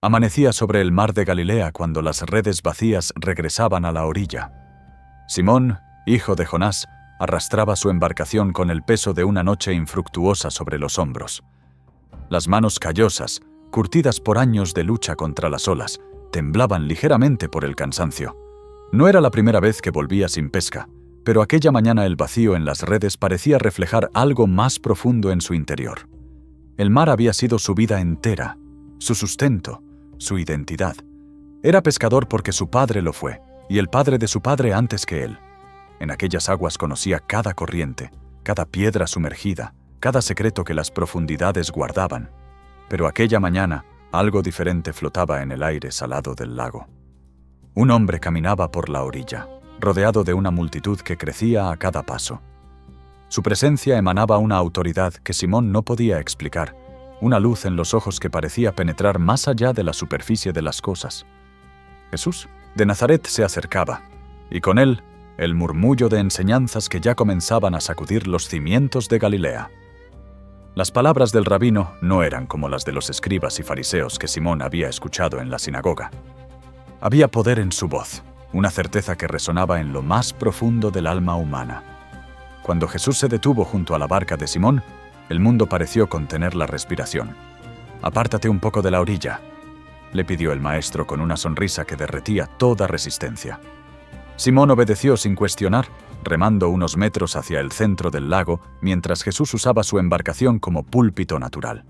Amanecía sobre el mar de Galilea cuando las redes vacías regresaban a la orilla. Simón, hijo de Jonás, arrastraba su embarcación con el peso de una noche infructuosa sobre los hombros. Las manos callosas, curtidas por años de lucha contra las olas, temblaban ligeramente por el cansancio. No era la primera vez que volvía sin pesca, pero aquella mañana el vacío en las redes parecía reflejar algo más profundo en su interior. El mar había sido su vida entera, su sustento, su identidad. Era pescador porque su padre lo fue, y el padre de su padre antes que él. En aquellas aguas conocía cada corriente, cada piedra sumergida, cada secreto que las profundidades guardaban. Pero aquella mañana, algo diferente flotaba en el aire salado del lago. Un hombre caminaba por la orilla, rodeado de una multitud que crecía a cada paso. Su presencia emanaba una autoridad que Simón no podía explicar, una luz en los ojos que parecía penetrar más allá de la superficie de las cosas. Jesús de Nazaret se acercaba, y con él el murmullo de enseñanzas que ya comenzaban a sacudir los cimientos de Galilea. Las palabras del rabino no eran como las de los escribas y fariseos que Simón había escuchado en la sinagoga. Había poder en su voz, una certeza que resonaba en lo más profundo del alma humana. Cuando Jesús se detuvo junto a la barca de Simón, el mundo pareció contener la respiración. «Apártate un poco de la orilla», le pidió el maestro con una sonrisa que derretía toda resistencia. Simón obedeció sin cuestionar, remando unos metros hacia el centro del lago mientras Jesús usaba su embarcación como púlpito natural.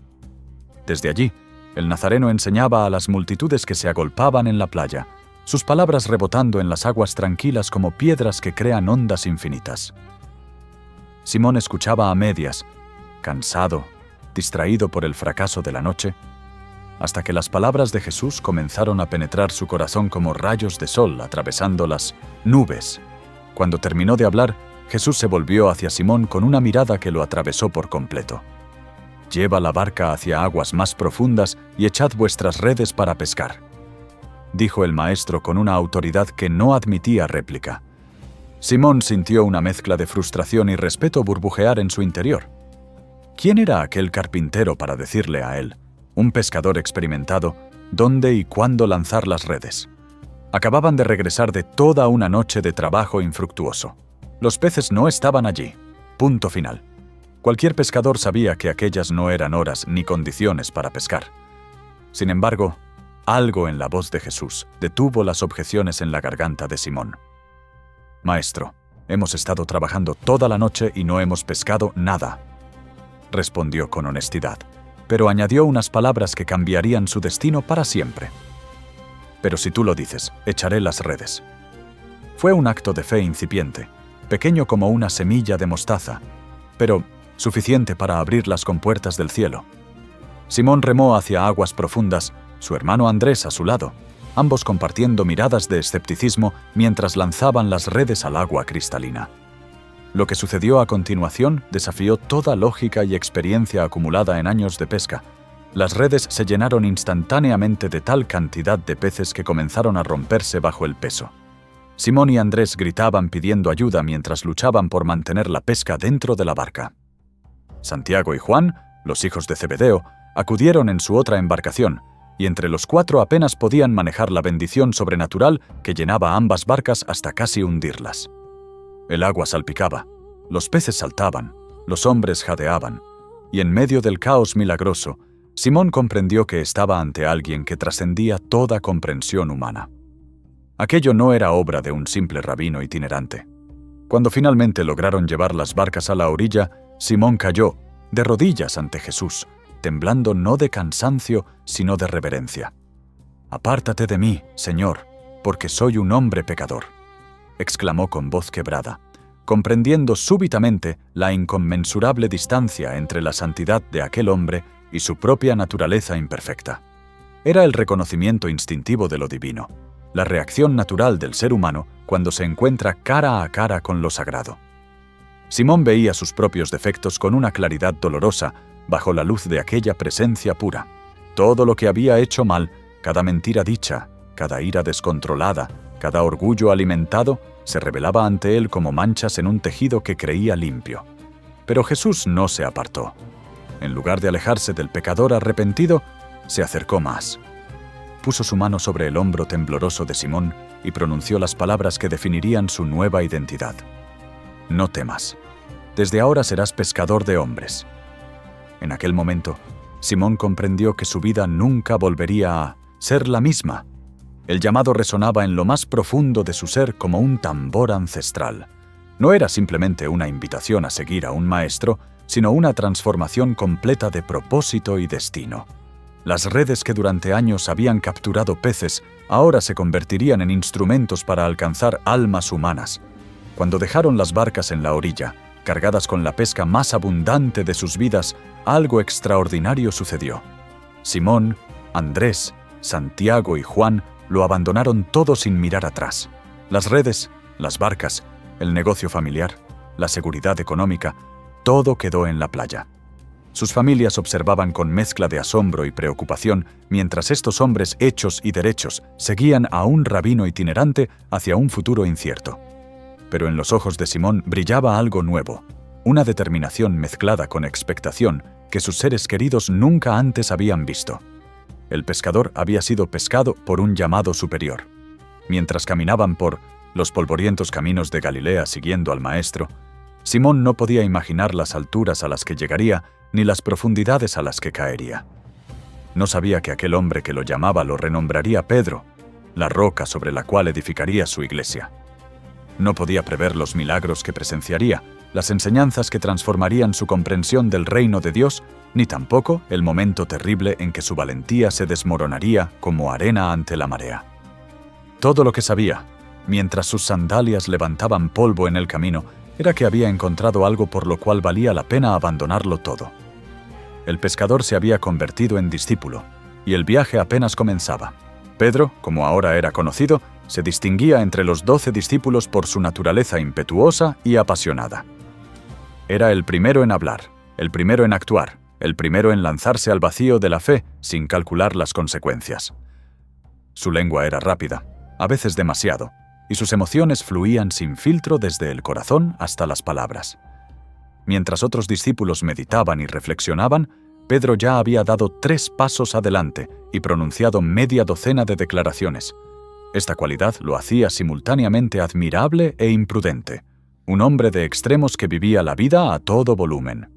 Desde allí, el nazareno enseñaba a las multitudes que se agolpaban en la playa, sus palabras rebotando en las aguas tranquilas como piedras que crean ondas infinitas. Simón escuchaba a medias, cansado, distraído por el fracaso de la noche, hasta que las palabras de Jesús comenzaron a penetrar su corazón como rayos de sol atravesando las nubes. Cuando terminó de hablar, Jesús se volvió hacia Simón con una mirada que lo atravesó por completo. «Lleva la barca hacia aguas más profundas y echad vuestras redes para pescar», dijo el maestro con una autoridad que no admitía réplica. Simón sintió una mezcla de frustración y respeto burbujear en su interior. ¿Quién era aquel carpintero para decirle a él, un pescador experimentado, dónde y cuándo lanzar las redes? Acababan de regresar de toda una noche de trabajo infructuoso. Los peces no estaban allí. Punto final. Cualquier pescador sabía que aquellas no eran horas ni condiciones para pescar. Sin embargo, algo en la voz de Jesús detuvo las objeciones en la garganta de Simón. «Maestro, hemos estado trabajando toda la noche y no hemos pescado nada», respondió con honestidad, pero añadió unas palabras que cambiarían su destino para siempre. «Pero si tú lo dices, echaré las redes». Fue un acto de fe incipiente, pequeño como una semilla de mostaza, pero suficiente para abrir las compuertas del cielo. Simón remó hacia aguas profundas, su hermano Andrés a su lado, ambos compartiendo miradas de escepticismo mientras lanzaban las redes al agua cristalina. Lo que sucedió a continuación desafió toda lógica y experiencia acumulada en años de pesca. Las redes se llenaron instantáneamente de tal cantidad de peces que comenzaron a romperse bajo el peso. Simón y Andrés gritaban pidiendo ayuda mientras luchaban por mantener la pesca dentro de la barca. Santiago y Juan, los hijos de Zebedeo, acudieron en su otra embarcación, y entre los cuatro apenas podían manejar la bendición sobrenatural que llenaba ambas barcas hasta casi hundirlas. El agua salpicaba, los peces saltaban, los hombres jadeaban, y en medio del caos milagroso, Simón comprendió que estaba ante alguien que trascendía toda comprensión humana. Aquello no era obra de un simple rabino itinerante. Cuando finalmente lograron llevar las barcas a la orilla, Simón cayó, de rodillas ante Jesús, temblando no de cansancio, sino de reverencia. «Apártate de mí, Señor, porque soy un hombre pecador», exclamó con voz quebrada, comprendiendo súbitamente la inconmensurable distancia entre la santidad de aquel hombre y su propia naturaleza imperfecta. Era el reconocimiento instintivo de lo divino, la reacción natural del ser humano cuando se encuentra cara a cara con lo sagrado. Simón veía sus propios defectos con una claridad dolorosa bajo la luz de aquella presencia pura. Todo lo que había hecho mal, cada mentira dicha, cada ira descontrolada, cada orgullo alimentado, se revelaba ante él como manchas en un tejido que creía limpio. Pero Jesús no se apartó. En lugar de alejarse del pecador arrepentido, se acercó más. puso su mano sobre el hombro tembloroso de Simón y pronunció las palabras que definirían su nueva identidad. «No temas. Desde ahora serás pescador de hombres». En aquel momento, Simón comprendió que su vida nunca volvería a ser la misma. El llamado resonaba en lo más profundo de su ser como un tambor ancestral. No era simplemente una invitación a seguir a un maestro, sino una transformación completa de propósito y destino. Las redes que durante años habían capturado peces ahora se convertirían en instrumentos para alcanzar almas humanas. Cuando dejaron las barcas en la orilla, cargadas con la pesca más abundante de sus vidas, algo extraordinario sucedió. Simón, Andrés, Santiago y Juan lo abandonaron todo sin mirar atrás. Las redes, las barcas, el negocio familiar, la seguridad económica, todo quedó en la playa. Sus familias observaban con mezcla de asombro y preocupación mientras estos hombres hechos y derechos seguían a un rabino itinerante hacia un futuro incierto. Pero en los ojos de Simón brillaba algo nuevo, una determinación mezclada con expectación que sus seres queridos nunca antes habían visto. El pescador había sido pescado por un llamado superior. Mientras caminaban por los polvorientos caminos de Galilea siguiendo al Maestro, Simón no podía imaginar las alturas a las que llegaría ni las profundidades a las que caería. No sabía que aquel hombre que lo llamaba lo renombraría Pedro, la roca sobre la cual edificaría su iglesia. No podía prever los milagros que presenciaría, las enseñanzas que transformarían su comprensión del reino de Dios, ni tampoco el momento terrible en que su valentía se desmoronaría como arena ante la marea. Todo lo que sabía, mientras sus sandalias levantaban polvo en el camino, era que había encontrado algo por lo cual valía la pena abandonarlo todo. El pescador se había convertido en discípulo, y el viaje apenas comenzaba. Pedro, como ahora era conocido, se distinguía entre los 12 discípulos por su naturaleza impetuosa y apasionada. Era el primero en hablar, el primero en actuar, el primero en lanzarse al vacío de la fe sin calcular las consecuencias. Su lengua era rápida, a veces demasiado, y sus emociones fluían sin filtro desde el corazón hasta las palabras. Mientras otros discípulos meditaban y reflexionaban, Pedro ya había dado 3 pasos adelante y pronunciado media docena de declaraciones. Esta cualidad lo hacía simultáneamente admirable e imprudente, un hombre de extremos que vivía la vida a todo volumen.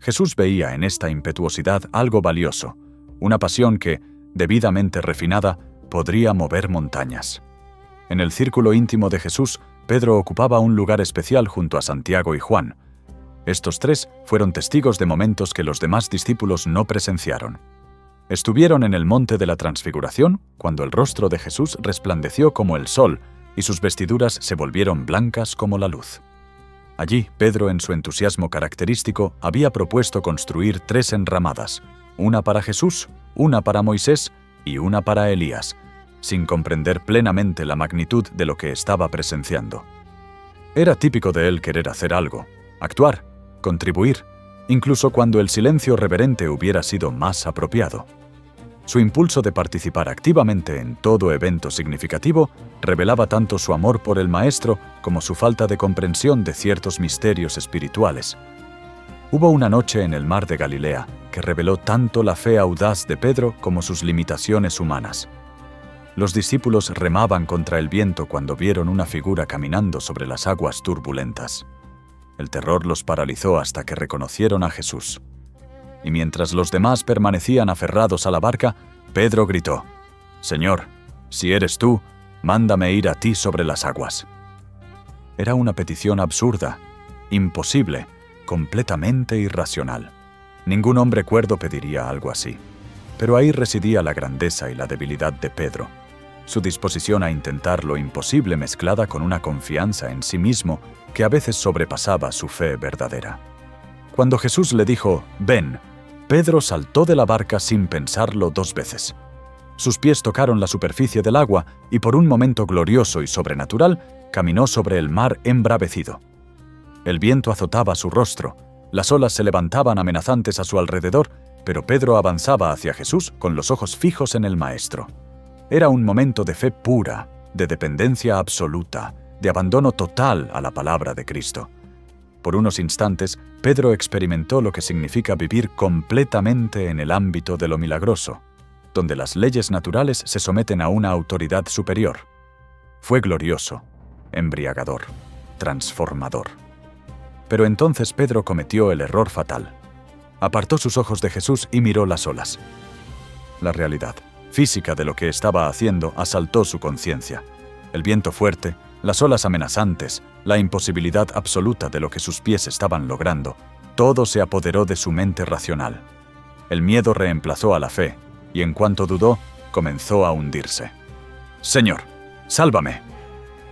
Jesús veía en esta impetuosidad algo valioso, una pasión que, debidamente refinada, podría mover montañas. En el círculo íntimo de Jesús, Pedro ocupaba un lugar especial junto a Santiago y Juan. Estos 3 fueron testigos de momentos que los demás discípulos no presenciaron. Estuvieron en el monte de la Transfiguración, cuando el rostro de Jesús resplandeció como el sol y sus vestiduras se volvieron blancas como la luz. Allí, Pedro, en su entusiasmo característico, había propuesto construir 3 enramadas, una para Jesús, una para Moisés y una para Elías, sin comprender plenamente la magnitud de lo que estaba presenciando. Era típico de él querer hacer algo, actuar, contribuir, incluso cuando el silencio reverente hubiera sido más apropiado. Su impulso de participar activamente en todo evento significativo revelaba tanto su amor por el Maestro como su falta de comprensión de ciertos misterios espirituales. Hubo una noche en el mar de Galilea que reveló tanto la fe audaz de Pedro como sus limitaciones humanas. Los discípulos remaban contra el viento cuando vieron una figura caminando sobre las aguas turbulentas. El terror los paralizó hasta que reconocieron a Jesús. Y mientras los demás permanecían aferrados a la barca, Pedro gritó: «Señor, si eres tú, mándame ir a ti sobre las aguas». Era una petición absurda, imposible, completamente irracional. Ningún hombre cuerdo pediría algo así. Pero ahí residía la grandeza y la debilidad de Pedro. Su disposición a intentar lo imposible mezclada con una confianza en sí mismo que a veces sobrepasaba su fe verdadera. Cuando Jesús le dijo: «Ven», Pedro saltó de la barca sin pensarlo 2 veces. Sus pies tocaron la superficie del agua y por un momento glorioso y sobrenatural caminó sobre el mar embravecido. El viento azotaba su rostro, las olas se levantaban amenazantes a su alrededor, pero Pedro avanzaba hacia Jesús con los ojos fijos en el Maestro. Era un momento de fe pura, de dependencia absoluta, de abandono total a la palabra de Cristo. Por unos instantes, Pedro experimentó lo que significa vivir completamente en el ámbito de lo milagroso. donde las leyes naturales se someten a una autoridad superior. Fue glorioso, embriagador, transformador. Pero entonces Pedro cometió el error fatal. Apartó sus ojos de Jesús y miró las olas. La realidad física de lo que estaba haciendo asaltó su conciencia. El viento fuerte, las olas amenazantes, la imposibilidad absoluta de lo que sus pies estaban logrando, todo se apoderó de su mente racional. El miedo reemplazó a la fe, y en cuanto dudó, comenzó a hundirse. «Señor, sálvame»,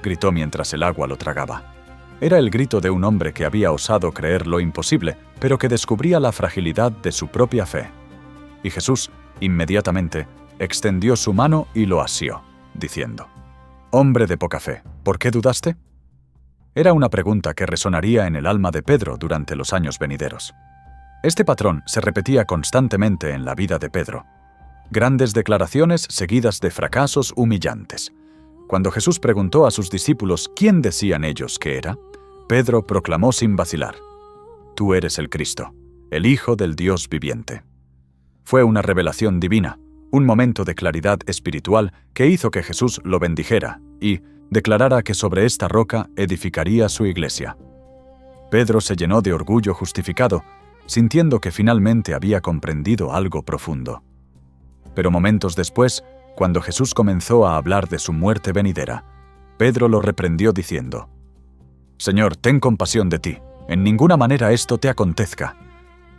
gritó mientras el agua lo tragaba. Era el grito de un hombre que había osado creer lo imposible, pero que descubría la fragilidad de su propia fe. Y Jesús, inmediatamente, extendió su mano y lo asió, diciendo: «Hombre de poca fe, ¿por qué dudaste?». Era una pregunta que resonaría en el alma de Pedro durante los años venideros. Este patrón se repetía constantemente en la vida de Pedro. Grandes declaraciones seguidas de fracasos humillantes. Cuando Jesús preguntó a sus discípulos quién decían ellos que era, Pedro proclamó sin vacilar: «Tú eres el Cristo, el Hijo del Dios viviente». Fue una revelación divina, un momento de claridad espiritual que hizo que Jesús lo bendijera y declarara que sobre esta roca edificaría su iglesia. Pedro se llenó de orgullo justificado, sintiendo que finalmente había comprendido algo profundo. Pero momentos después, cuando Jesús comenzó a hablar de su muerte venidera, Pedro lo reprendió diciendo: «Señor, ten compasión de ti, en ninguna manera esto te acontezca».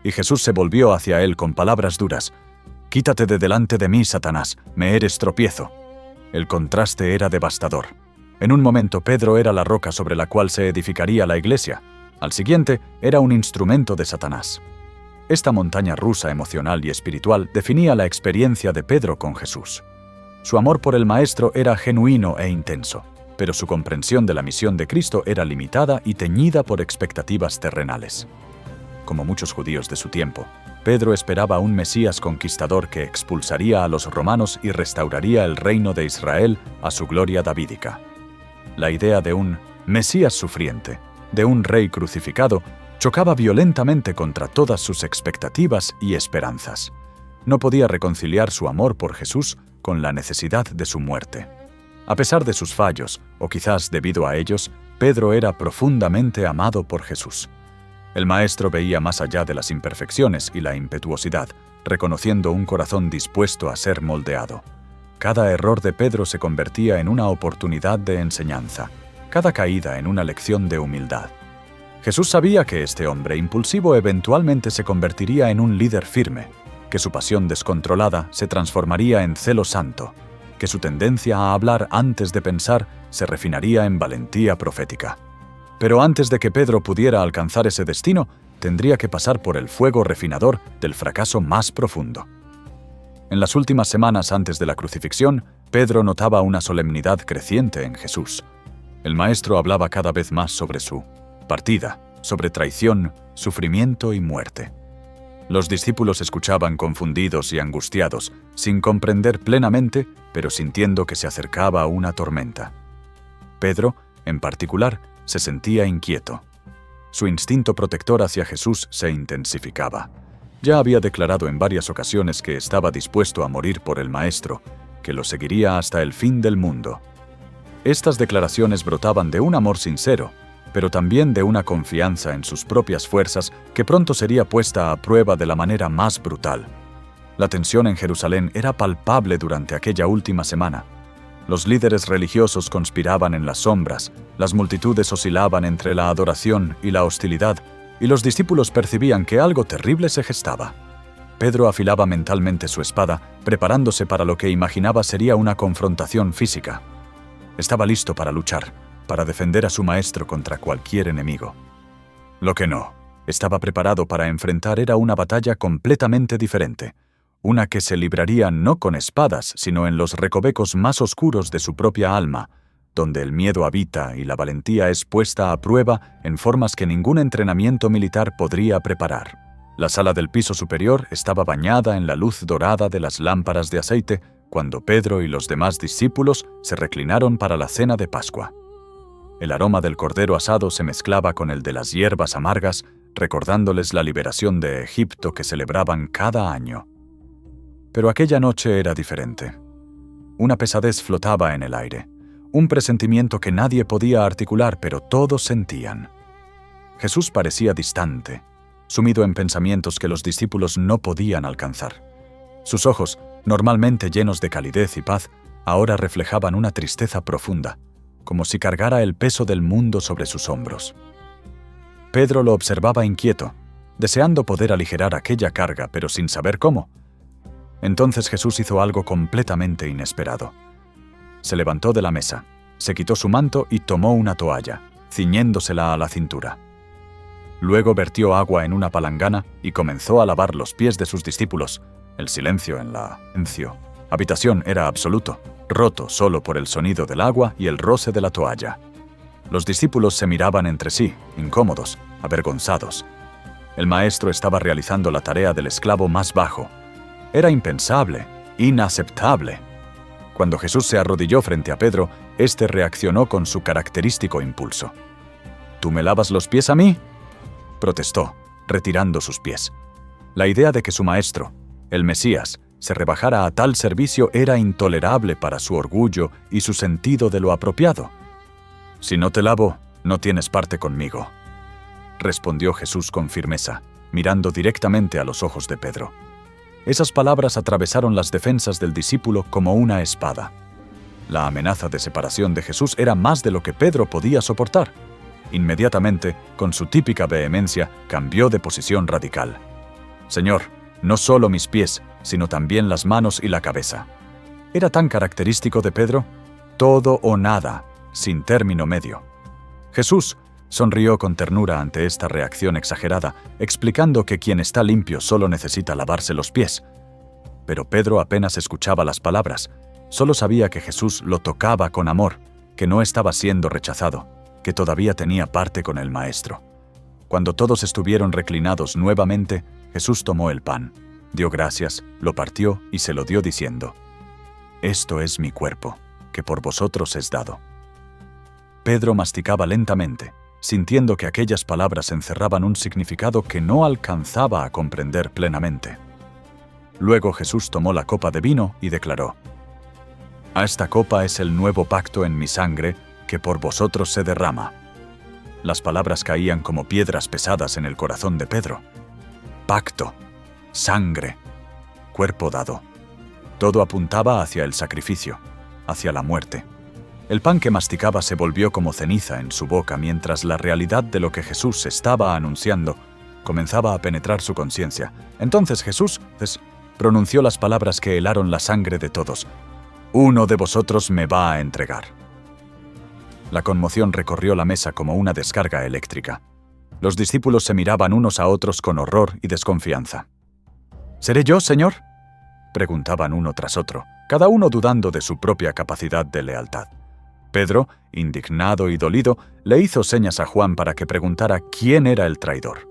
Y Jesús se volvió hacia él con palabras duras: «Quítate de delante de mí, Satanás, me eres tropiezo». El contraste era devastador. En un momento Pedro era la roca sobre la cual se edificaría la iglesia. Al siguiente era un instrumento de Satanás. Esta montaña rusa emocional y espiritual definía la experiencia de Pedro con Jesús. Su amor por el Maestro era genuino e intenso, pero su comprensión de la misión de Cristo era limitada y teñida por expectativas terrenales. Como muchos judíos de su tiempo, Pedro esperaba un Mesías conquistador que expulsaría a los romanos y restauraría el reino de Israel a su gloria davídica. La idea de un Mesías sufriente, de un rey crucificado, chocaba violentamente contra todas sus expectativas y esperanzas. No podía reconciliar su amor por Jesús con la necesidad de su muerte. A pesar de sus fallos, o quizás debido a ellos, Pedro era profundamente amado por Jesús. El Maestro veía más allá de las imperfecciones y la impetuosidad, reconociendo un corazón dispuesto a ser moldeado. Cada error de Pedro se convertía en una oportunidad de enseñanza, cada caída en una lección de humildad. Jesús sabía que este hombre impulsivo eventualmente se convertiría en un líder firme, que su pasión descontrolada se transformaría en celo santo, que su tendencia a hablar antes de pensar se refinaría en valentía profética. Pero antes de que Pedro pudiera alcanzar ese destino, tendría que pasar por el fuego refinador del fracaso más profundo. En las últimas semanas antes de la crucifixión, Pedro notaba una solemnidad creciente en Jesús. El Maestro hablaba cada vez más sobre su partida, sobre traición, sufrimiento y muerte. Los discípulos escuchaban confundidos y angustiados, sin comprender plenamente, pero sintiendo que se acercaba una tormenta. Pedro, en particular, se sentía inquieto. Su instinto protector hacia Jesús se intensificaba. Ya había declarado en varias ocasiones que estaba dispuesto a morir por el Maestro, que lo seguiría hasta el fin del mundo. Estas declaraciones brotaban de un amor sincero, pero también de una confianza en sus propias fuerzas que pronto sería puesta a prueba de la manera más brutal. La tensión en Jerusalén era palpable durante aquella última semana. Los líderes religiosos conspiraban en las sombras, las multitudes oscilaban entre la adoración y la hostilidad, y los discípulos percibían que algo terrible se gestaba. Pedro afilaba mentalmente su espada, preparándose para lo que imaginaba sería una confrontación física. Estaba listo para luchar, para defender a su Maestro contra cualquier enemigo. Lo que no estaba preparado para enfrentar era una batalla completamente diferente, una que se libraría no con espadas, sino en los recovecos más oscuros de su propia alma, donde el miedo habita y la valentía es puesta a prueba en formas que ningún entrenamiento militar podría preparar. La sala del piso superior estaba bañada en la luz dorada de las lámparas de aceite cuando Pedro y los demás discípulos se reclinaron para la cena de Pascua. El aroma del cordero asado se mezclaba con el de las hierbas amargas, recordándoles la liberación de Egipto que celebraban cada año. Pero aquella noche era diferente. Una pesadez flotaba en el aire, un presentimiento que nadie podía articular, pero todos sentían. Jesús parecía distante, sumido en pensamientos que los discípulos no podían alcanzar. Sus ojos, normalmente llenos de calidez y paz, ahora reflejaban una tristeza profunda, como si cargara el peso del mundo sobre sus hombros. Pedro lo observaba inquieto, deseando poder aligerar aquella carga, pero sin saber cómo. Entonces Jesús hizo algo completamente inesperado. Se levantó de la mesa, se quitó su manto y tomó una toalla, ciñéndosela a la cintura. Luego vertió agua en una palangana y comenzó a lavar los pies de sus discípulos. El silencio en la habitación era absoluto, roto solo por el sonido del agua y el roce de la toalla. Los discípulos se miraban entre sí, incómodos, avergonzados. El maestro estaba realizando la tarea del esclavo más bajo. Era impensable, inaceptable. Cuando Jesús se arrodilló frente a Pedro, éste reaccionó con su característico impulso. ¿Tú me lavas los pies a mí?, protestó, retirando sus pies. La idea de que su maestro, el Mesías, se rebajara a tal servicio era intolerable para su orgullo y su sentido de lo apropiado. «Si no te lavo, no tienes parte conmigo», respondió Jesús con firmeza, mirando directamente a los ojos de Pedro. Esas palabras atravesaron las defensas del discípulo como una espada. La amenaza de separación de Jesús era más de lo que Pedro podía soportar. Inmediatamente, con su típica vehemencia, cambió de posición radical. «Señor, no solo mis pies, sino también las manos y la cabeza». Era tan característico de Pedro, todo o nada, sin término medio. Jesús sonrió con ternura ante esta reacción exagerada, explicando que quien está limpio solo necesita lavarse los pies. Pero Pedro apenas escuchaba las palabras, solo sabía que Jesús lo tocaba con amor, que no estaba siendo rechazado, que todavía tenía parte con el Maestro. Cuando todos estuvieron reclinados nuevamente, Jesús tomó el pan, dio gracias, lo partió y se lo dio diciendo: «Esto es mi cuerpo, que por vosotros es dado». Pedro masticaba lentamente, sintiendo que aquellas palabras encerraban un significado que no alcanzaba a comprender plenamente. Luego Jesús tomó la copa de vino y declaró: «Esta copa es el nuevo pacto en mi sangre, que por vosotros se derrama». Las palabras caían como piedras pesadas en el corazón de Pedro. Pacto, sangre, cuerpo dado. Todo apuntaba hacia el sacrificio, hacia la muerte. El pan que masticaba se volvió como ceniza en su boca mientras la realidad de lo que Jesús estaba anunciando comenzaba a penetrar su conciencia. Entonces Jesús pronunció las palabras que helaron la sangre de todos: «Uno de vosotros me va a entregar». La conmoción recorrió la mesa como una descarga eléctrica. Los discípulos se miraban unos a otros con horror y desconfianza. «¿Seré yo, Señor?», preguntaban uno tras otro, cada uno dudando de su propia capacidad de lealtad. Pedro, indignado y dolido, le hizo señas a Juan para que preguntara quién era el traidor.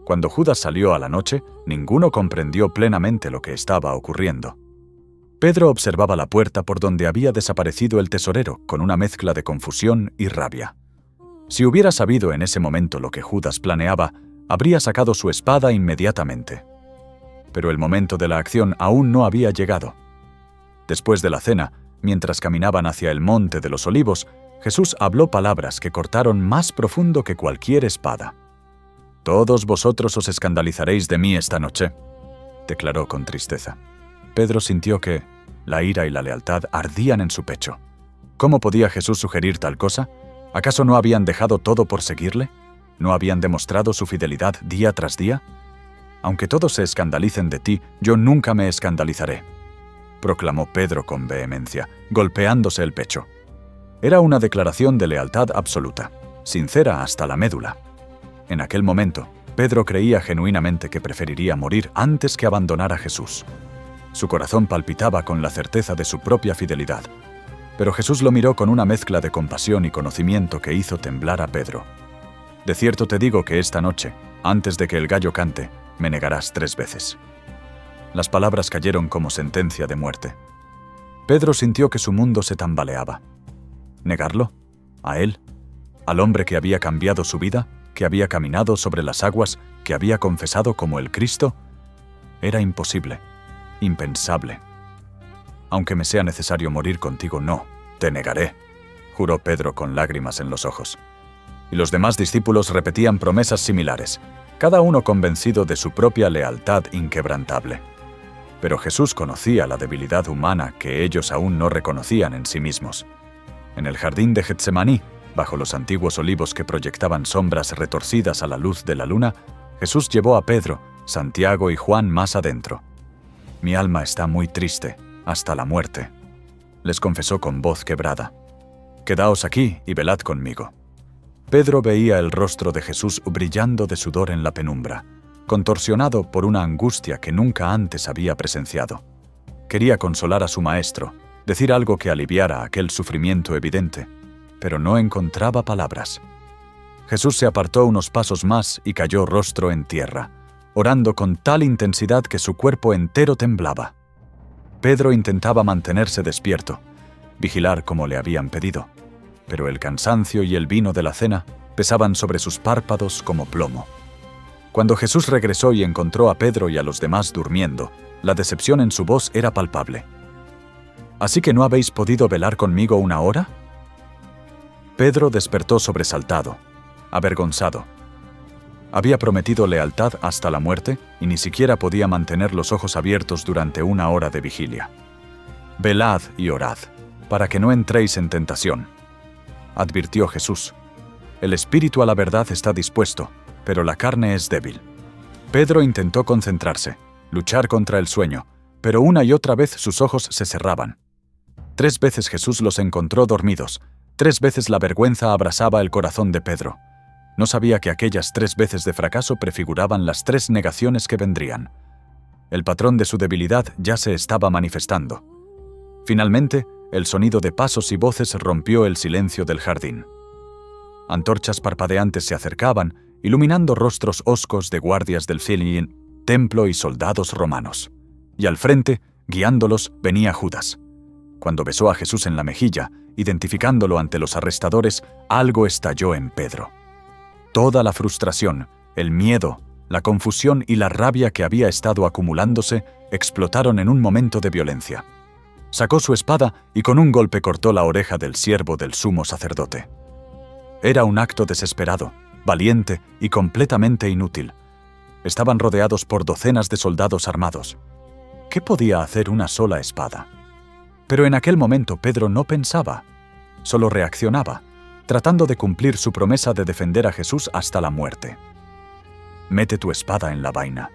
Cuando Judas salió a la noche, ninguno comprendió plenamente lo que estaba ocurriendo. Pedro observaba la puerta por donde había desaparecido el tesorero con una mezcla de confusión y rabia. Si hubiera sabido en ese momento lo que Judas planeaba, habría sacado su espada inmediatamente. Pero el momento de la acción aún no había llegado. Después de la cena, mientras caminaban hacia el monte de los Olivos, Jesús habló palabras que cortaron más profundo que cualquier espada. «Todos vosotros os escandalizaréis de mí esta noche», declaró con tristeza. Pedro sintió que la ira y la lealtad ardían en su pecho. ¿Cómo podía Jesús sugerir tal cosa? ¿Acaso no habían dejado todo por seguirle? ¿No habían demostrado su fidelidad día tras día? «Aunque todos se escandalicen de ti, yo nunca me escandalizaré», proclamó Pedro con vehemencia, golpeándose el pecho. Era una declaración de lealtad absoluta, sincera hasta la médula. En aquel momento, Pedro creía genuinamente que preferiría morir antes que abandonar a Jesús. Su corazón palpitaba con la certeza de su propia fidelidad. Pero Jesús lo miró con una mezcla de compasión y conocimiento que hizo temblar a Pedro. «De cierto te digo que esta noche, antes de que el gallo cante, me negarás 3 veces». Las palabras cayeron como sentencia de muerte. Pedro sintió que su mundo se tambaleaba. ¿Negarlo? ¿A él? ¿Al hombre que había cambiado su vida? ¿Que había caminado sobre las aguas? ¿Que había confesado como el Cristo? Era imposible. impensable. Aunque me sea necesario morir contigo, no te negaré, juró Pedro con lágrimas en los ojos. Y los demás discípulos repetían promesas similares, cada uno convencido de su propia lealtad inquebrantable. Pero Jesús conocía la debilidad humana que ellos aún no reconocían en sí mismos. En el jardín de Getsemaní, bajo los antiguos olivos que proyectaban sombras retorcidas a la luz de la luna, Jesús llevó a Pedro, Santiago y Juan más adentro. «Mi alma está muy triste, hasta la muerte», les confesó con voz quebrada. «Quedaos aquí y velad conmigo». Pedro veía el rostro de Jesús brillando de sudor en la penumbra, contorsionado por una angustia que nunca antes había presenciado. Quería consolar a su maestro, decir algo que aliviara aquel sufrimiento evidente, pero no encontraba palabras. Jesús se apartó unos pasos más y cayó rostro en tierra, orando con tal intensidad que su cuerpo entero temblaba. Pedro intentaba mantenerse despierto, vigilar como le habían pedido, pero el cansancio y el vino de la cena pesaban sobre sus párpados como plomo. Cuando Jesús regresó y encontró a Pedro y a los demás durmiendo, la decepción en su voz era palpable. ¿Así que no habéis podido velar conmigo una hora? Pedro despertó sobresaltado, avergonzado. Había prometido lealtad hasta la muerte y ni siquiera podía mantener los ojos abiertos durante una hora de vigilia. «Velad y orad, para que no entréis en tentación», advirtió Jesús. «El espíritu a la verdad está dispuesto, pero la carne es débil». Pedro intentó concentrarse, luchar contra el sueño, pero una y otra vez sus ojos se cerraban. 3 veces Jesús los encontró dormidos, 3 veces la vergüenza abrasaba el corazón de Pedro. No sabía que aquellas 3 veces de fracaso prefiguraban las 3 negaciones que vendrían. El patrón de su debilidad ya se estaba manifestando. Finalmente, el sonido de pasos y voces rompió el silencio del jardín. Antorchas parpadeantes se acercaban, iluminando rostros hoscos de guardias del templo y soldados romanos. Y al frente, guiándolos, venía Judas. Cuando besó a Jesús en la mejilla, identificándolo ante los arrestadores, algo estalló en Pedro. Toda la frustración, el miedo, la confusión y la rabia que había estado acumulándose explotaron en un momento de violencia. Sacó su espada y con un golpe cortó la oreja del siervo del sumo sacerdote. Era un acto desesperado, valiente y completamente inútil. Estaban rodeados por docenas de soldados armados. ¿Qué podía hacer una sola espada? Pero en aquel momento Pedro no pensaba, solo reaccionaba, tratando de cumplir su promesa de defender a Jesús hasta la muerte. «Mete tu espada en la vaina»,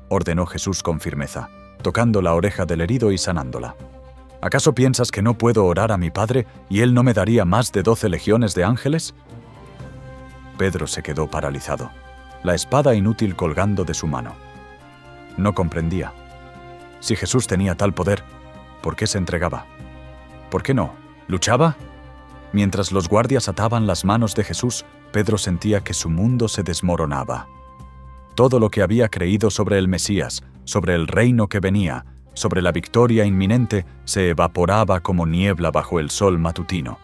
ordenó Jesús con firmeza, tocando la oreja del herido y sanándola. ¿Acaso piensas que no puedo orar a mi Padre y Él no me daría más de 12 legiones de ángeles? Pedro se quedó paralizado, la espada inútil colgando de su mano. No comprendía. Si Jesús tenía tal poder, ¿por qué se entregaba? ¿Por qué no? ¿Luchaba? Mientras los guardias ataban las manos de Jesús, Pedro sentía que su mundo se desmoronaba. Todo lo que había creído sobre el Mesías, sobre el reino que venía, sobre la victoria inminente, se evaporaba como niebla bajo el sol matutino.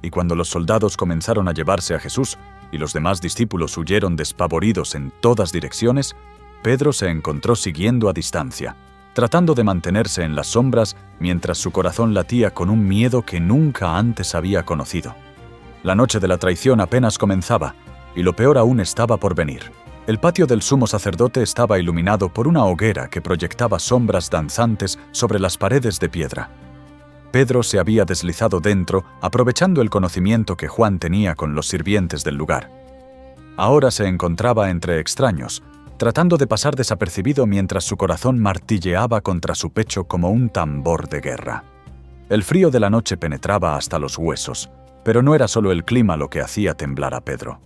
Y cuando los soldados comenzaron a llevarse a Jesús y los demás discípulos huyeron despavoridos en todas direcciones, Pedro se encontró siguiendo a distancia, tratando de mantenerse en las sombras mientras su corazón latía con un miedo que nunca antes había conocido. La noche de la traición apenas comenzaba, y lo peor aún estaba por venir. El patio del sumo sacerdote estaba iluminado por una hoguera que proyectaba sombras danzantes sobre las paredes de piedra. Pedro se había deslizado dentro, aprovechando el conocimiento que Juan tenía con los sirvientes del lugar. Ahora se encontraba entre extraños, tratando de pasar desapercibido mientras su corazón martilleaba contra su pecho como un tambor de guerra. El frío de la noche penetraba hasta los huesos, pero no era solo el clima lo que hacía temblar a Pedro.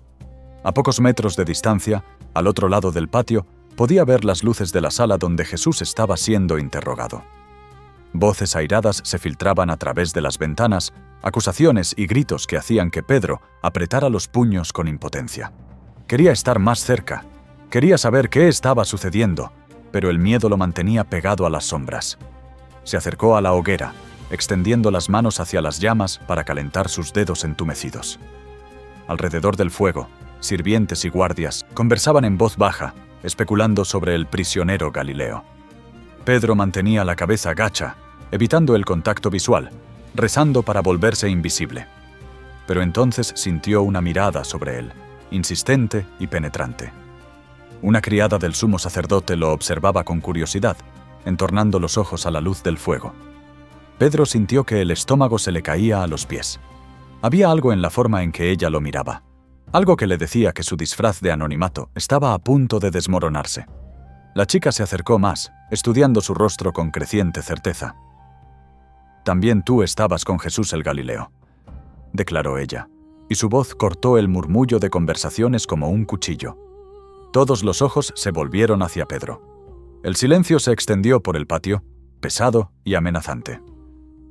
A pocos metros de distancia, al otro lado del patio, podía ver las luces de la sala donde Jesús estaba siendo interrogado. Voces airadas se filtraban a través de las ventanas, acusaciones y gritos que hacían que Pedro apretara los puños con impotencia. Quería estar más cerca. Quería saber qué estaba sucediendo, pero el miedo lo mantenía pegado a las sombras. Se acercó a la hoguera, extendiendo las manos hacia las llamas para calentar sus dedos entumecidos. Alrededor del fuego, sirvientes y guardias conversaban en voz baja, especulando sobre el prisionero Galileo. Pedro mantenía la cabeza gacha, evitando el contacto visual, rezando para volverse invisible. Pero entonces sintió una mirada sobre él, insistente y penetrante. Una criada del sumo sacerdote lo observaba con curiosidad, entornando los ojos a la luz del fuego. Pedro sintió que el estómago se le caía a los pies. Había algo en la forma en que ella lo miraba, algo que le decía que su disfraz de anonimato estaba a punto de desmoronarse. La chica se acercó más, estudiando su rostro con creciente certeza. «También tú estabas con Jesús el Galileo», declaró ella, y su voz cortó el murmullo de conversaciones como un cuchillo. Todos los ojos se volvieron hacia Pedro. El silencio se extendió por el patio, pesado y amenazante.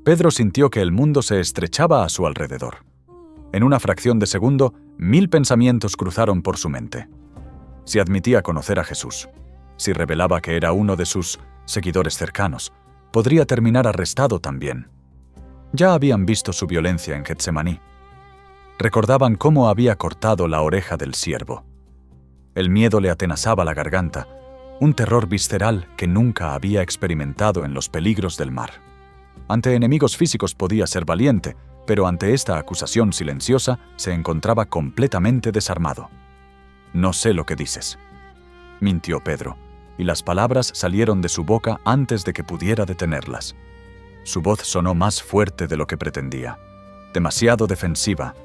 Pedro sintió que el mundo se estrechaba a su alrededor. En una fracción de segundo, 1000 pensamientos cruzaron por su mente. Si admitía conocer a Jesús, si revelaba que era uno de sus seguidores cercanos, podría terminar arrestado también. Ya habían visto su violencia en Getsemaní. Recordaban cómo había cortado la oreja del siervo. El miedo le atenazaba la garganta, un terror visceral que nunca había experimentado en los peligros del mar. Ante enemigos físicos podía ser valiente, pero ante esta acusación silenciosa se encontraba completamente desarmado. «No sé lo que dices», mintió Pedro, y las palabras salieron de su boca antes de que pudiera detenerlas. Su voz sonó más fuerte de lo que pretendía, demasiado defensiva,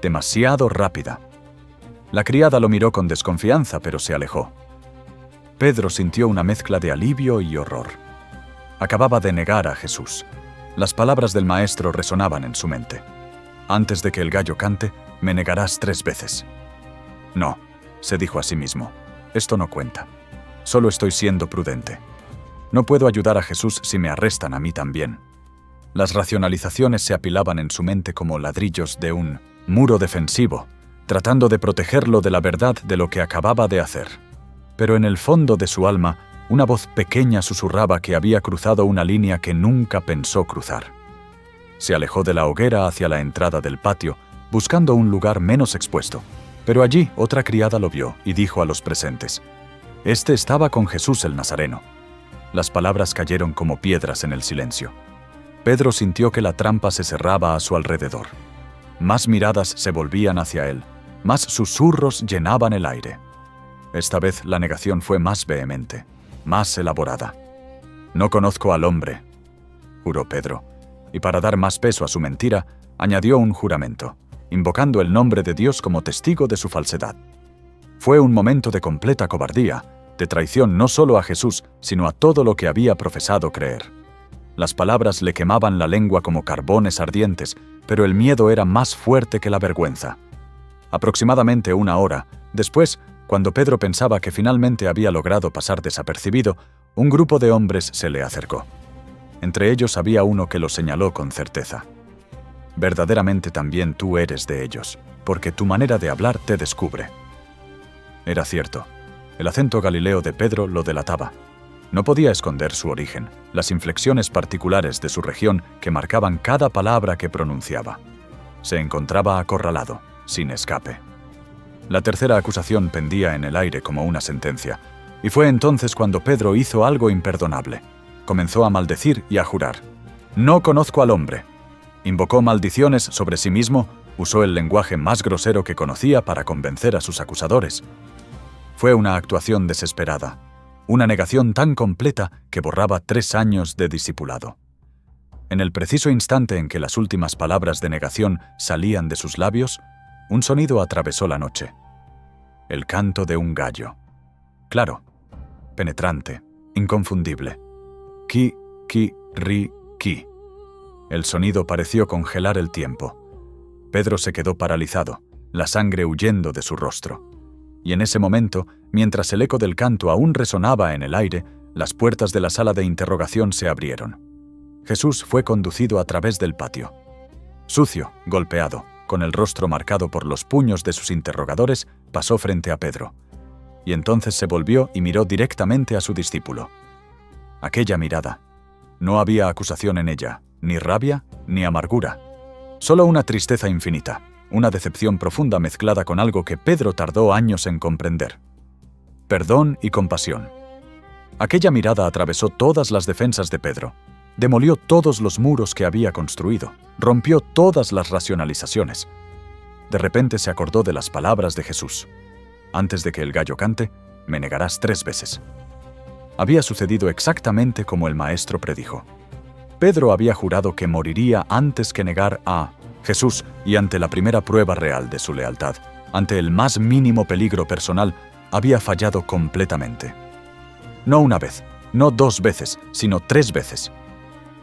demasiado rápida. La criada lo miró con desconfianza, pero se alejó. Pedro sintió una mezcla de alivio y horror. Acababa de negar a Jesús. Las palabras del maestro resonaban en su mente. «Antes de que el gallo cante, me negarás 3 veces». «No», se dijo a sí mismo, «esto no cuenta. Solo estoy siendo prudente. No puedo ayudar a Jesús si me arrestan a mí también». Las racionalizaciones se apilaban en su mente como ladrillos de un muro defensivo, tratando de protegerlo de la verdad de lo que acababa de hacer. Pero en el fondo de su alma, una voz pequeña susurraba que había cruzado una línea que nunca pensó cruzar. Se alejó de la hoguera hacia la entrada del patio, buscando un lugar menos expuesto. Pero allí otra criada lo vio y dijo a los presentes: «Este estaba con Jesús el Nazareno». Las palabras cayeron como piedras en el silencio. Pedro sintió que la trampa se cerraba a su alrededor. Más miradas se volvían hacia él, más susurros llenaban el aire. Esta vez la negación fue más vehemente, más elaborada. «No conozco al hombre», juró Pedro, y para dar más peso a su mentira, añadió un juramento, invocando el nombre de Dios como testigo de su falsedad. Fue un momento de completa cobardía, de traición no solo a Jesús, sino a todo lo que había profesado creer. Las palabras le quemaban la lengua como carbones ardientes, pero el miedo era más fuerte que la vergüenza. Aproximadamente 1 hora después, cuando Pedro pensaba que finalmente había logrado pasar desapercibido, un grupo de hombres se le acercó. Entre ellos había uno que lo señaló con certeza. «Verdaderamente también tú eres de ellos, porque tu manera de hablar te descubre». Era cierto. El acento galileo de Pedro lo delataba. No podía esconder su origen, las inflexiones particulares de su región que marcaban cada palabra que pronunciaba. Se encontraba acorralado, sin escape. La tercera acusación pendía en el aire como una sentencia, y fue entonces cuando Pedro hizo algo imperdonable. Comenzó a maldecir y a jurar. «No conozco al hombre». Invocó maldiciones sobre sí mismo, usó el lenguaje más grosero que conocía para convencer a sus acusadores. Fue una actuación desesperada, una negación tan completa que borraba 3 años de discipulado. En el preciso instante en que las últimas palabras de negación salían de sus labios, un sonido atravesó la noche. El canto de un gallo. Claro, penetrante, inconfundible. Ki, ki, ri, ki. El sonido pareció congelar el tiempo. Pedro se quedó paralizado, la sangre huyendo de su rostro. Y en ese momento, mientras el eco del canto aún resonaba en el aire, las puertas de la sala de interrogación se abrieron. Jesús fue conducido a través del patio. Sucio, golpeado, con el rostro marcado por los puños de sus interrogadores, pasó frente a Pedro. Y entonces se volvió y miró directamente a su discípulo. Aquella mirada. No había acusación en ella, ni rabia, ni amargura. Solo una tristeza infinita, una decepción profunda mezclada con algo que Pedro tardó años en comprender. Perdón y compasión. Aquella mirada atravesó todas las defensas de Pedro, demolió todos los muros que había construido, rompió todas las racionalizaciones. De repente se acordó de las palabras de Jesús: antes de que el gallo cante, me negarás 3 veces. Había sucedido exactamente como el maestro predijo. Pedro había jurado que moriría antes que negar a Jesús, y ante la primera prueba real de su lealtad, ante el más mínimo peligro personal, había fallado completamente. No una vez, no 2 veces, sino 3 veces.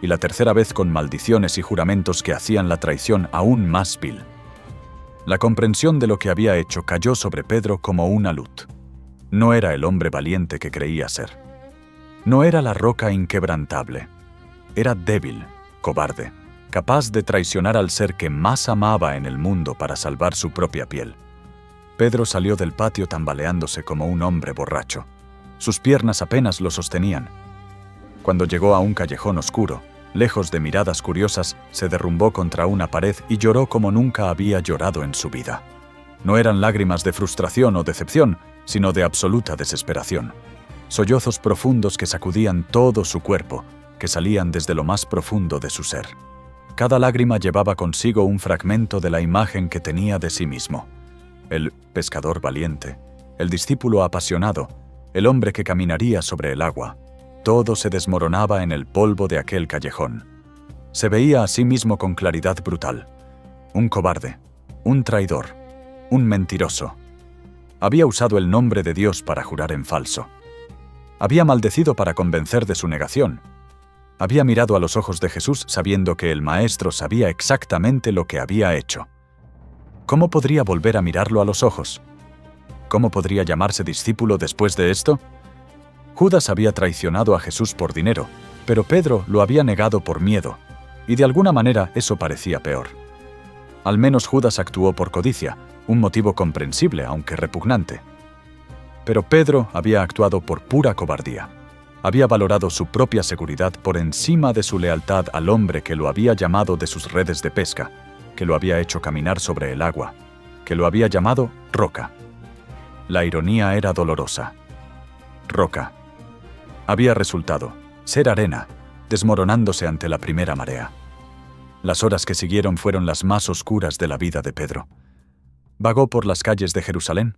Y la tercera vez con maldiciones y juramentos que hacían la traición aún más vil. La comprensión de lo que había hecho cayó sobre Pedro como una luz. No era el hombre valiente que creía ser. No era la roca inquebrantable. Era débil, cobarde, capaz de traicionar al ser que más amaba en el mundo para salvar su propia piel. Pedro salió del patio tambaleándose como un hombre borracho. Sus piernas apenas lo sostenían. Cuando llegó a un callejón oscuro, lejos de miradas curiosas, se derrumbó contra una pared y lloró como nunca había llorado en su vida. No eran lágrimas de frustración o decepción, sino de absoluta desesperación. Sollozos profundos que sacudían todo su cuerpo, que salían desde lo más profundo de su ser. Cada lágrima llevaba consigo un fragmento de la imagen que tenía de sí mismo. El pescador valiente, el discípulo apasionado, el hombre que caminaría sobre el agua. Todo se desmoronaba en el polvo de aquel callejón. Se veía a sí mismo con claridad brutal. Un cobarde, un traidor, un mentiroso. Había usado el nombre de Dios para jurar en falso. Había maldecido para convencer de su negación. Había mirado a los ojos de Jesús sabiendo que el Maestro sabía exactamente lo que había hecho. ¿Cómo podría volver a mirarlo a los ojos? ¿Cómo podría llamarse discípulo después de esto? Judas había traicionado a Jesús por dinero, pero Pedro lo había negado por miedo, y de alguna manera eso parecía peor. Al menos Judas actuó por codicia, un motivo comprensible aunque repugnante. Pero Pedro había actuado por pura cobardía. Había valorado su propia seguridad por encima de su lealtad al hombre que lo había llamado de sus redes de pesca, que lo había hecho caminar sobre el agua, que lo había llamado roca. La ironía era dolorosa. Roca. Había resultado ser arena, desmoronándose ante la primera marea. Las horas que siguieron fueron las más oscuras de la vida de Pedro. Vagó por las calles de Jerusalén,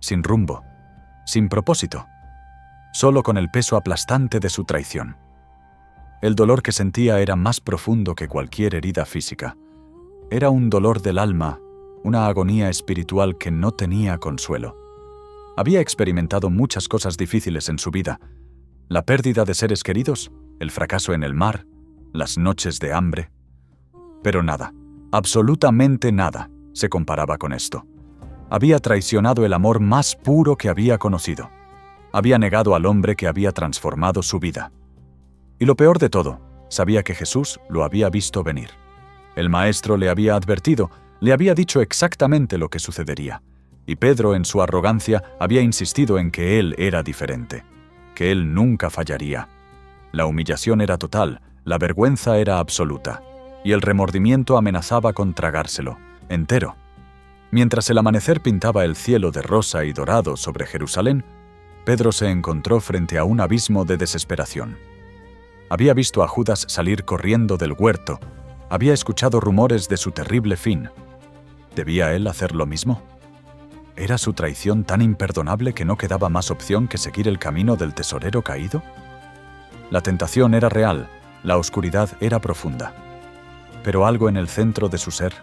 sin rumbo, sin propósito, solo con el peso aplastante de su traición. El dolor que sentía era más profundo que cualquier herida física. Era un dolor del alma, una agonía espiritual que no tenía consuelo. Había experimentado muchas cosas difíciles en su vida: la pérdida de seres queridos, el fracaso en el mar, las noches de hambre. Pero nada, absolutamente nada, se comparaba con esto. Había traicionado el amor más puro que había conocido. Había negado al hombre que había transformado su vida. Y lo peor de todo, sabía que Jesús lo había visto venir. El Maestro le había advertido, le había dicho exactamente lo que sucedería. Y Pedro, en su arrogancia, había insistido en que él era diferente, que él nunca fallaría. La humillación era total, la vergüenza era absoluta, y el remordimiento amenazaba con tragárselo, entero. Mientras el amanecer pintaba el cielo de rosa y dorado sobre Jerusalén, Pedro se encontró frente a un abismo de desesperación. Había visto a Judas salir corriendo del huerto, había escuchado rumores de su terrible fin. ¿Debía él hacer lo mismo? ¿Era su traición tan imperdonable que no quedaba más opción que seguir el camino del tesorero caído? La tentación era real, la oscuridad era profunda. Pero algo en el centro de su ser,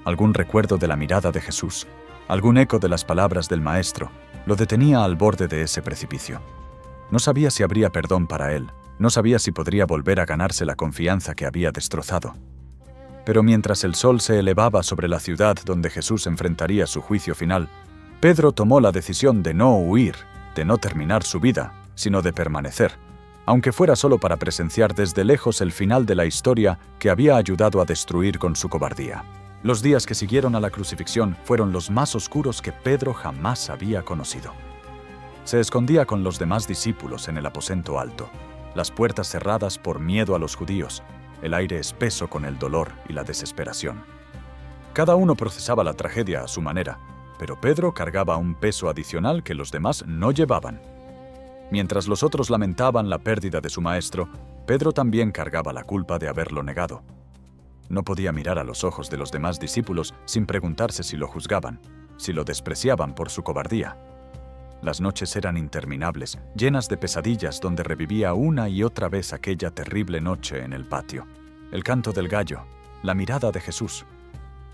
algún recuerdo de la mirada de Jesús, algún eco de las palabras del Maestro, lo detenía al borde de ese precipicio. No sabía si habría perdón para él, no sabía si podría volver a ganarse la confianza que había destrozado. Pero mientras el sol se elevaba sobre la ciudad donde Jesús enfrentaría su juicio final, Pedro tomó la decisión de no huir, de no terminar su vida, sino de permanecer, aunque fuera solo para presenciar desde lejos el final de la historia que había ayudado a destruir con su cobardía. Los días que siguieron a la crucifixión fueron los más oscuros que Pedro jamás había conocido. Se escondía con los demás discípulos en el aposento alto, las puertas cerradas por miedo a los judíos, el aire espeso con el dolor y la desesperación. Cada uno procesaba la tragedia a su manera, pero Pedro cargaba un peso adicional que los demás no llevaban. Mientras los otros lamentaban la pérdida de su maestro, Pedro también cargaba la culpa de haberlo negado. No podía mirar a los ojos de los demás discípulos sin preguntarse si lo juzgaban, si lo despreciaban por su cobardía. Las noches eran interminables, llenas de pesadillas donde revivía una y otra vez aquella terrible noche en el patio. El canto del gallo, la mirada de Jesús.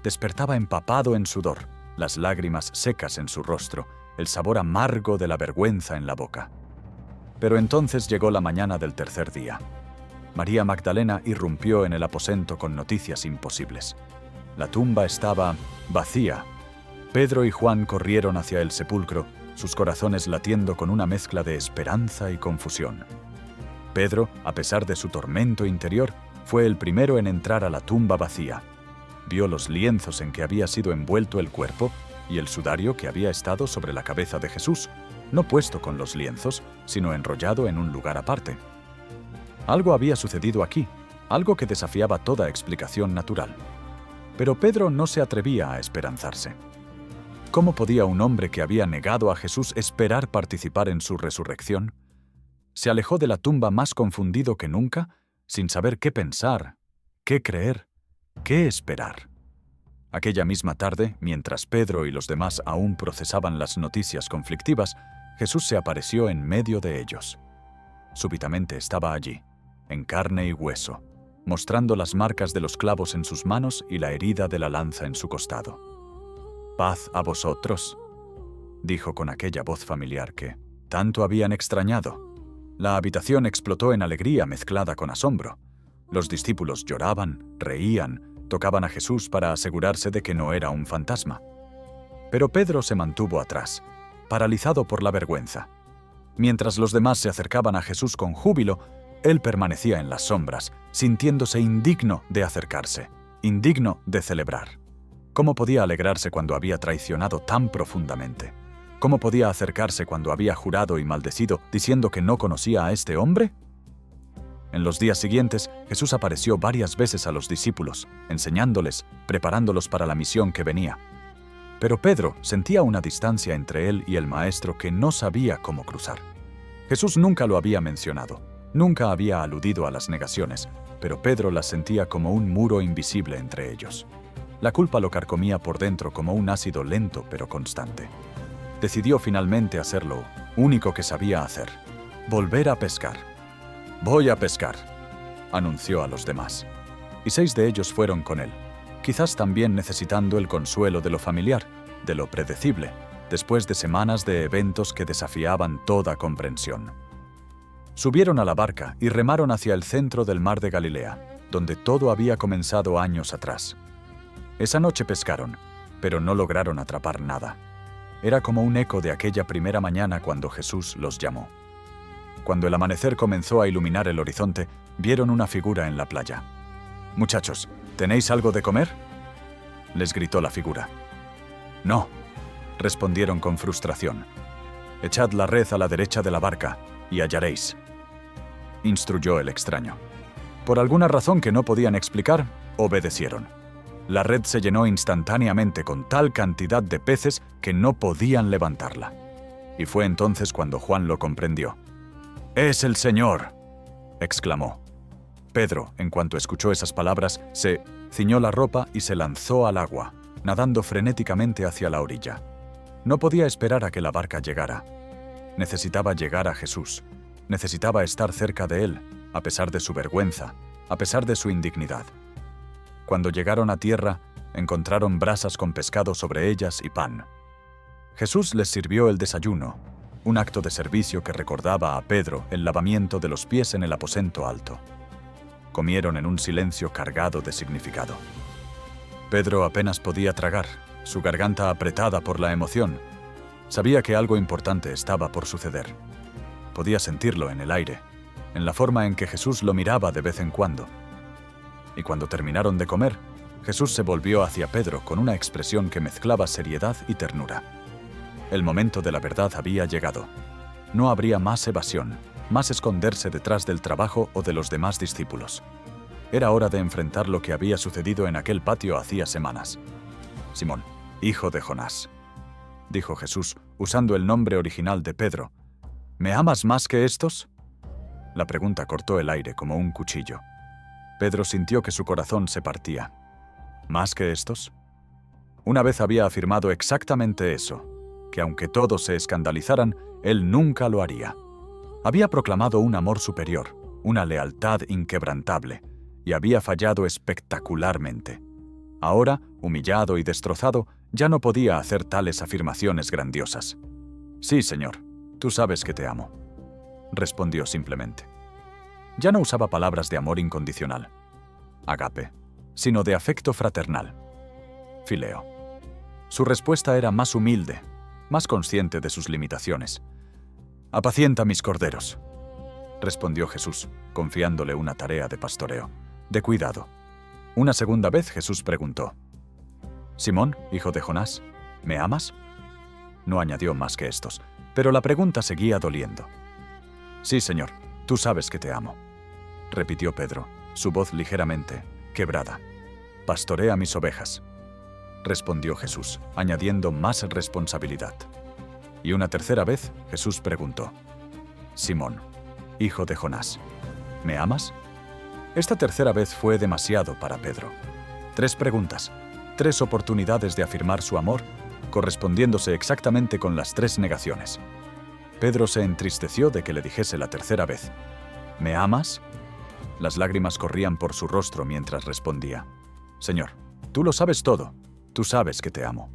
Despertaba empapado en sudor, las lágrimas secas en su rostro, el sabor amargo de la vergüenza en la boca. Pero entonces llegó la mañana del tercer día. María Magdalena irrumpió en el aposento con noticias imposibles. La tumba estaba vacía. Pedro y Juan corrieron hacia el sepulcro, sus corazones latiendo con una mezcla de esperanza y confusión. Pedro, a pesar de su tormento interior, fue el primero en entrar a la tumba vacía. Vio los lienzos en que había sido envuelto el cuerpo y el sudario que había estado sobre la cabeza de Jesús, no puesto con los lienzos, sino enrollado en un lugar aparte. Algo había sucedido aquí, algo que desafiaba toda explicación natural. Pero Pedro no se atrevía a esperanzarse. ¿Cómo podía un hombre que había negado a Jesús esperar participar en su resurrección? Se alejó de la tumba más confundido que nunca, sin saber qué pensar, qué creer, qué esperar. Aquella misma tarde, mientras Pedro y los demás aún procesaban las noticias conflictivas, Jesús se apareció en medio de ellos. Súbitamente estaba allí, en carne y hueso, mostrando las marcas de los clavos en sus manos y la herida de la lanza en su costado. «Paz a vosotros», dijo con aquella voz familiar que tanto habían extrañado. La habitación explotó en alegría mezclada con asombro. Los discípulos lloraban, reían, tocaban a Jesús para asegurarse de que no era un fantasma. Pero Pedro se mantuvo atrás, paralizado por la vergüenza. Mientras los demás se acercaban a Jesús con júbilo, él permanecía en las sombras, sintiéndose indigno de acercarse, indigno de celebrar. ¿Cómo podía alegrarse cuando había traicionado tan profundamente? ¿Cómo podía acercarse cuando había jurado y maldecido diciendo que no conocía a este hombre? En los días siguientes, Jesús apareció varias veces a los discípulos, enseñándoles, preparándolos para la misión que venía. Pero Pedro sentía una distancia entre él y el Maestro que no sabía cómo cruzar. Jesús nunca lo había mencionado, nunca había aludido a las negaciones, pero Pedro las sentía como un muro invisible entre ellos. La culpa lo carcomía por dentro como un ácido lento pero constante. Decidió finalmente hacer lo único que sabía hacer: volver a pescar. «Voy a pescar», anunció a los demás. Y 6 de ellos fueron con él, quizás también necesitando el consuelo de lo familiar, de lo predecible, después de semanas de eventos que desafiaban toda comprensión. Subieron a la barca y remaron hacia el centro del mar de Galilea, donde todo había comenzado años atrás. Esa noche pescaron, pero no lograron atrapar nada. Era como un eco de aquella primera mañana cuando Jesús los llamó. Cuando el amanecer comenzó a iluminar el horizonte, vieron una figura en la playa. «Muchachos, ¿tenéis algo de comer?», les gritó la figura. «No», respondieron con frustración. «Echad la red a la derecha de la barca y hallaréis», instruyó el extraño. Por alguna razón que no podían explicar, obedecieron. La red se llenó instantáneamente con tal cantidad de peces que no podían levantarla. Y fue entonces cuando Juan lo comprendió. «¡Es el Señor!», exclamó. Pedro, en cuanto escuchó esas palabras, se ciñó la ropa y se lanzó al agua, nadando frenéticamente hacia la orilla. No podía esperar a que la barca llegara. Necesitaba llegar a Jesús. Necesitaba estar cerca de él, a pesar de su vergüenza, a pesar de su indignidad. Cuando llegaron a tierra, encontraron brasas con pescado sobre ellas y pan. Jesús les sirvió el desayuno, un acto de servicio que recordaba a Pedro el lavamiento de los pies en el aposento alto. Comieron en un silencio cargado de significado. Pedro apenas podía tragar, su garganta apretada por la emoción. Sabía que algo importante estaba por suceder. Podía sentirlo en el aire, en la forma en que Jesús lo miraba de vez en cuando. Y cuando terminaron de comer, Jesús se volvió hacia Pedro con una expresión que mezclaba seriedad y ternura. El momento de la verdad había llegado. No habría más evasión, más esconderse detrás del trabajo o de los demás discípulos. Era hora de enfrentar lo que había sucedido en aquel patio hacía semanas. «Simón, hijo de Jonás», dijo Jesús, usando el nombre original de Pedro, ¿Me amas más que estos? La pregunta cortó el aire como un cuchillo. Pedro sintió que su corazón se partía. ¿Más que estos? Una vez había afirmado exactamente eso, que aunque todos se escandalizaran, él nunca lo haría. Había proclamado un amor superior, una lealtad inquebrantable, y había fallado espectacularmente. Ahora, humillado y destrozado, ya no podía hacer tales afirmaciones grandiosas. «Sí, Señor, tú sabes que te amo», respondió simplemente. Ya no usaba palabras de amor incondicional, agape, sino de afecto fraternal, fileo. Su respuesta era más humilde, más consciente de sus limitaciones. «Apacienta mis corderos», respondió Jesús, confiándole una tarea de pastoreo, de cuidado. Una segunda vez Jesús preguntó: «Simón, hijo de Jonás, ¿me amas?». No añadió más que estos, pero la pregunta seguía doliendo. «Sí, Señor, tú sabes que te amo», repitió Pedro, su voz ligeramente quebrada. «Pastorea mis ovejas», respondió Jesús, añadiendo más responsabilidad. Y una tercera vez Jesús preguntó: «Simón, hijo de Jonás, ¿me amas?». Esta tercera vez fue demasiado para Pedro. 3 preguntas, 3 oportunidades de afirmar su amor, correspondiéndose exactamente con las 3 negaciones. Pedro se entristeció de que le dijese la tercera vez: «¿Me amas?». Las lágrimas corrían por su rostro mientras respondía: «Señor, tú lo sabes todo, tú sabes que te amo».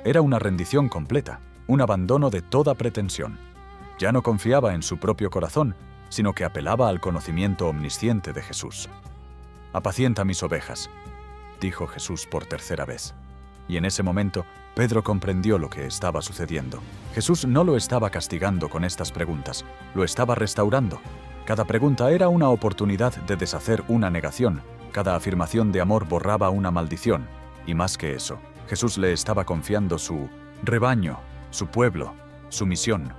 Era una rendición completa, un abandono de toda pretensión. Ya no confiaba en su propio corazón, sino que apelaba al conocimiento omnisciente de Jesús. «Apacienta mis ovejas», dijo Jesús por tercera vez. Y en ese momento, Pedro comprendió lo que estaba sucediendo. Jesús no lo estaba castigando con estas preguntas, lo estaba restaurando. Cada pregunta era una oportunidad de deshacer una negación, cada afirmación de amor borraba una maldición, y más que eso, Jesús le estaba confiando su rebaño, su pueblo, su misión.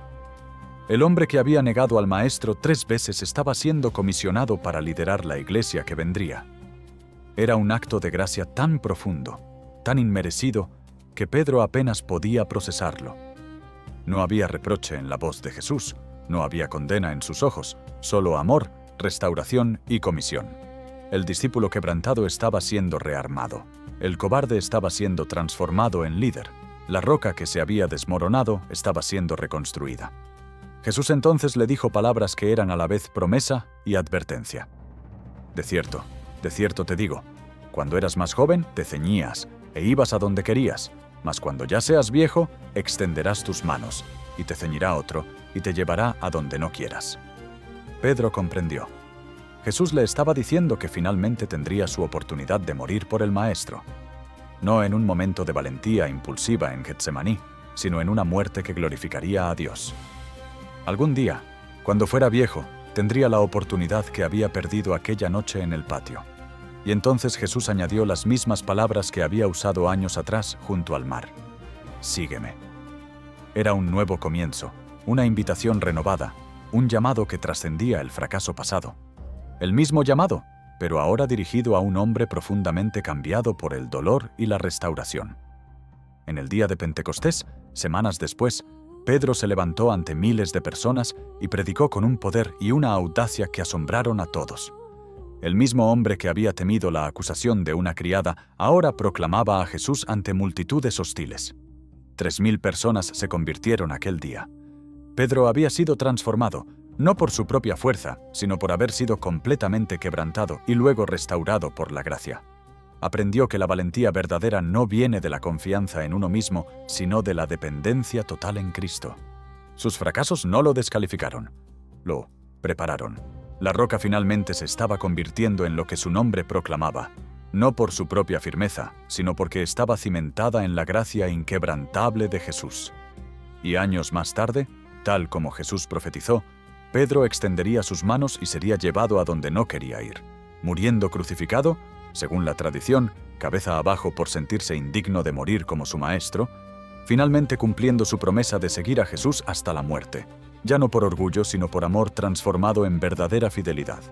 El hombre que había negado al Maestro 3 veces estaba siendo comisionado para liderar la iglesia que vendría. Era un acto de gracia tan profundo, tan inmerecido, que Pedro apenas podía procesarlo. No había reproche en la voz de Jesús, no había condena en sus ojos, solo amor, restauración y comisión. El discípulo quebrantado estaba siendo rearmado. El cobarde estaba siendo transformado en líder. La roca que se había desmoronado estaba siendo reconstruida. Jesús entonces le dijo palabras que eran a la vez promesa y advertencia. de cierto te digo, cuando eras más joven te ceñías e ibas a donde querías, mas cuando ya seas viejo, extenderás tus manos, y te ceñirá otro, y te llevará a donde no quieras». Pedro comprendió. Jesús le estaba diciendo que finalmente tendría su oportunidad de morir por el Maestro. No en un momento de valentía impulsiva en Getsemaní, sino en una muerte que glorificaría a Dios. Algún día, cuando fuera viejo, tendría la oportunidad que había perdido aquella noche en el patio. Y entonces Jesús añadió las mismas palabras que había usado años atrás junto al mar: «Sígueme». Era un nuevo comienzo, una invitación renovada, un llamado que trascendía el fracaso pasado. El mismo llamado, pero ahora dirigido a un hombre profundamente cambiado por el dolor y la restauración. En el día de Pentecostés, semanas después, Pedro se levantó ante miles de personas y predicó con un poder y una audacia que asombraron a todos. El mismo hombre que había temido la acusación de una criada ahora proclamaba a Jesús ante multitudes hostiles. 3000 personas se convirtieron aquel día. Pedro había sido transformado, no por su propia fuerza, sino por haber sido completamente quebrantado y luego restaurado por la gracia. Aprendió que la valentía verdadera no viene de la confianza en uno mismo, sino de la dependencia total en Cristo. Sus fracasos no lo descalificaron, lo prepararon. La roca finalmente se estaba convirtiendo en lo que su nombre proclamaba, no por su propia firmeza, sino porque estaba cimentada en la gracia inquebrantable de Jesús. Y años más tarde, tal como Jesús profetizó, Pedro extendería sus manos y sería llevado a donde no quería ir, muriendo crucificado, según la tradición, cabeza abajo por sentirse indigno de morir como su maestro, finalmente cumpliendo su promesa de seguir a Jesús hasta la muerte, ya no por orgullo, sino por amor transformado en verdadera fidelidad.